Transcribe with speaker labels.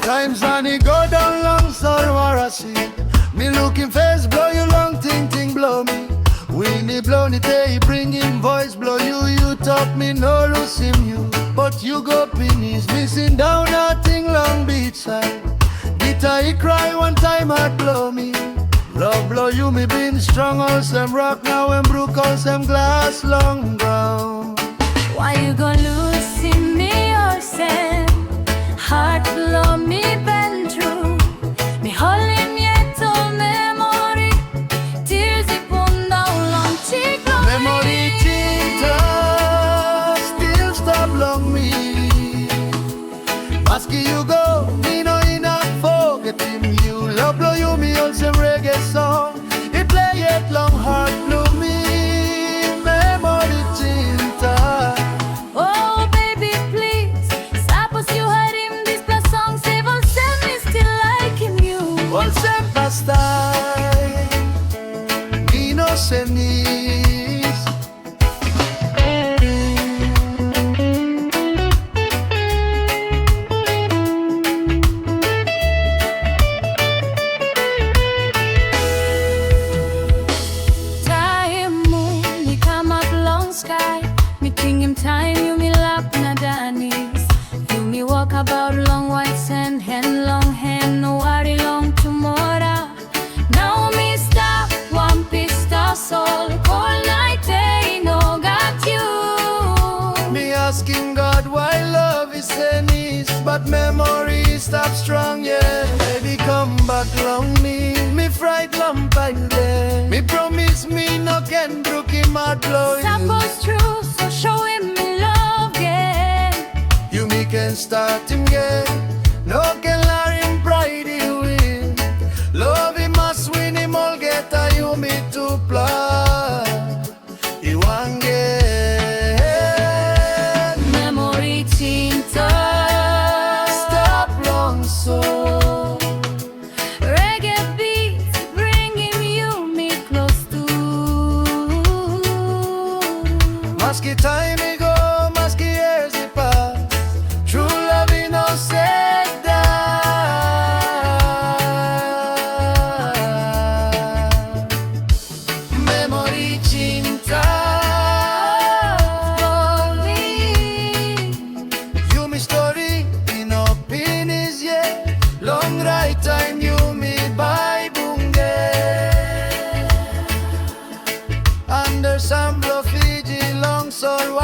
Speaker 1: Times on it go down long, sorry. Me looking face, blow you long, ting, blow me. Winnie blow the day, bring him voice, blow you top me, no losing you. But you go penis, missing down nothing Long Beach side. Guitar he cry one time, heart blow me. Love blow you, me been strong, all some rock now and broke all some glass long brown.
Speaker 2: Why you gon' lose in me yourself? Heart blow me bend through. Me holding yet on memory. Tears upon down long cheek long
Speaker 1: Memory cinta still stop long me. Maski you go, me no enough forget him. You love blow you, me on some reggae song. He play it long heart blow me. Memory cinta.
Speaker 2: Oh baby please, suppose you heard him this plus song. Save on send me still liking you.
Speaker 1: All sempre stai innocent.
Speaker 2: Time moon, me come up long sky. Me think him time, you me lap na danis. You me walk about long white sand, long hand, no worry long tomorrow. Now me stop, one piece that's all. Cold night day, no got you.
Speaker 1: Me asking God why love is tennis, but memory stop strong, yeah. Baby come back long me fright lump again. Me promise me no can brook him heart blow you.
Speaker 2: Suppose true, so show him me love again.
Speaker 1: You me can start him again. No can let him pride he win. Love him must win him all get a you me to play. He want get
Speaker 2: Memory cinta.
Speaker 1: stop long so.
Speaker 2: Reggae beats bringing you me close to.
Speaker 1: Maski time he go, maski years he pass. True love he no said that. Memory cinta. You me story in opinions, yeah. Long right time you me by bunge. Under some Papua Fiji long soul.